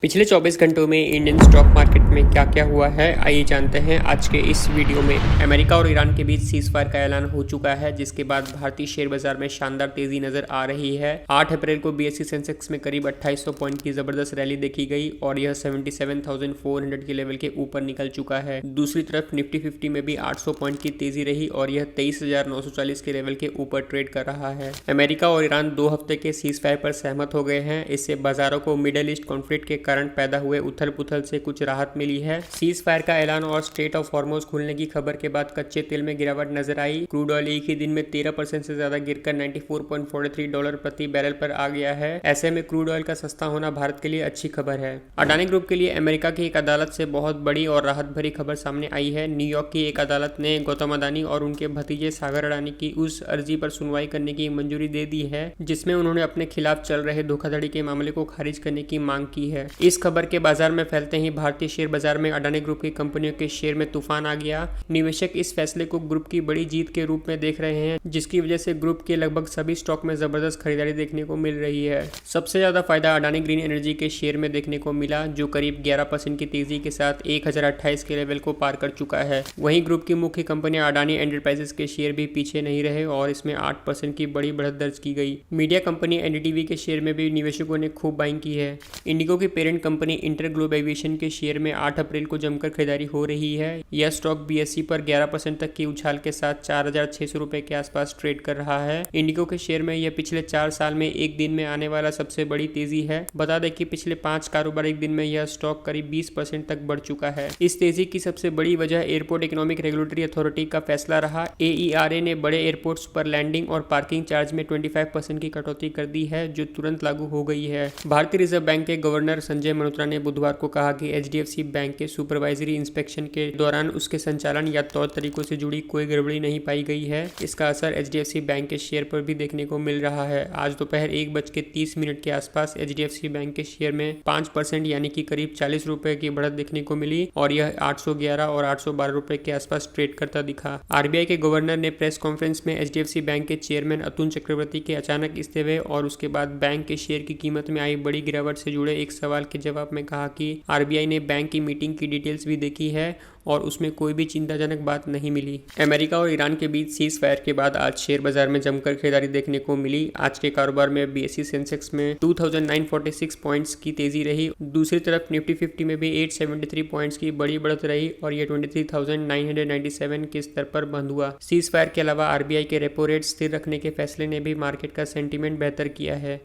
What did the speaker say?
पिछले 24 घंटों में इंडियन स्टॉक मार्केट में क्या क्या हुआ है, आइए जानते हैं आज के इस वीडियो में। अमेरिका और ईरान के बीच सीज़फायर का ऐलान हो चुका है, जिसके बाद भारतीय शेयर बाजार में शानदार तेजी नजर आ रही है। 8 अप्रैल को बीएसई सेंसेक्स में करीब 2800 पॉइंट की जबरदस्त रैली देखी गई और यह 77,400 के लेवल के ऊपर निकल चुका है। दूसरी तरफ निफ्टी 50 में भी 800 पॉइंट की तेजी रही और यह 23,940 के लेवल के ऊपर ट्रेड कर रहा है। अमेरिका और ईरान 2 हफ्ते के सीज़फायर पर सहमत हो गए हैं। इससे बाजारों को मिडिल ईस्ट कॉन्फ्लिक्ट के कारण पैदा हुए उथल पुथल से कुछ राहत मिली है। सीज फायर का ऐलान और स्ट्रेट ऑफ हॉर्मुज खुलने की खबर के बाद कच्चे तेल में गिरावट नजर आई। क्रूड ऑयल एक ही दिन में 13% से ज्यादा गिरकर $94.43 प्रति बैरल पर आ गया है। ऐसे में क्रूड ऑयल का सस्ता होना भारत के लिए अच्छी खबर है। अडानी ग्रुप के लिए अमेरिका की एक अदालत से बहुत बड़ी और राहत भरी खबर सामने आई है। न्यूयॉर्क की एक अदालत ने गौतम अडानी और उनके भतीजे सागर अडानी की उस अर्जी पर सुनवाई करने की मंजूरी दे दी है जिसमें उन्होंने अपने खिलाफ चल रहे धोखाधड़ी के मामले को खारिज करने की मांग की है। इस खबर के बाजार में फैलते ही भारतीय शेयर बाजार में अडानी ग्रुप की कंपनियों के शेयर में तूफान आ गया। निवेशक इस फैसले को ग्रुप की बड़ी जीत के रूप में देख रहे हैं, जिसकी वजह से ग्रुप के लगभग सभी स्टॉक में जबरदस्त खरीदारी देखने को मिल रही है। सबसे ज्यादा फायदा अडानी ग्रीन एनर्जी के शेयर में देखने को मिला, जो करीब 11% की तेजी के साथ 1028 के लेवल को पार कर चुका है। वहीं ग्रुप की मुख्य कंपनियां अडानी एंटरप्राइजेस के शेयर भी पीछे नहीं रहे और इसमें 8% की बड़ी बढ़त दर्ज की गई। मीडिया कंपनी एनडीटीवी के शेयर में भी निवेशकों ने खूब बाइंग की है। इंडिगो की parent company inter globe aviation के शेयर में 8 अप्रैल को जमकर खरीदारी हो रही है। यह स्टॉक बीएसई पर 11% तक की उछाल के साथ 4,600 रुपए के आसपास ट्रेड कर रहा है। इंडिगो के शेयर में यह पिछले 4 साल में एक दिन में आने वाला सबसे बड़ी तेजी है। बता दें कि पिछले 5 कारोबारी दिन में यह स्टॉक करीब 20% तक बढ़ चुका है। इस तेजी की सबसे बड़ी वजह एयरपोर्ट इकोनॉमिक रेगुलेटरी अथॉरिटी का फैसला रहा। एईआरए ने बड़े एयरपोर्ट्स पर लैंडिंग और पार्किंग चार्ज में 25% की कटौती कर दी है, जो तुरंत लागू हो गई है। भारतीय रिजर्व बैंक के गवर्नर संजय मल्होत्रा ने बुधवार को कहा कि एचडीएफसी बैंक के सुपरवाइजरी इंस्पेक्शन के दौरान उसके संचालन या तौर तरीकों से जुड़ी कोई गड़बड़ी नहीं पाई गई है। इसका असर एचडीएफसी बैंक के शेयर पर भी देखने को मिल रहा है। आज दोपहर 1:30 के आसपास एचडीएफसी बैंक के शेयर में 5% यानी कि करीब 40 रुपए की बढ़त देखने को मिली और यह 811 और 812 रुपए के आसपास ट्रेड करता दिखा। आरबीआई के गवर्नर ने प्रेस कॉन्फ्रेंस में एचडीएफसी बैंक के चेयरमैन अतुल चक्रवर्ती के अचानक इस्तीफे और उसके बाद बैंक के शेयर की कीमत में आई बड़ी गिरावट से जुड़े एक सवाल के जवाब में कहा कि आरबीआई ने बैंक की मीटिंग की डिटेल्स भी देखी है और उसमें कोई भी चिंताजनक बात नहीं मिली। अमेरिका और ईरान के बीच सीज फायर के बाद आज शेयर बाजार में जमकर खरीदारी देखने को मिली। आज के कारोबार में बीएसई सेंसेक्स में 2946 पॉइंट्स की तेजी रही। दूसरी तरफ निफ्टी 50 में भी 873 पॉइंट्स की बड़ी बढ़त रही और यह 23,997 के स्तर पर बंद हुआ। सीज फायर के अलावा आरबीआई के रेपो रेट स्थिर रखने के फैसले ने भी मार्केट का सेंटीमेंट बेहतर किया है।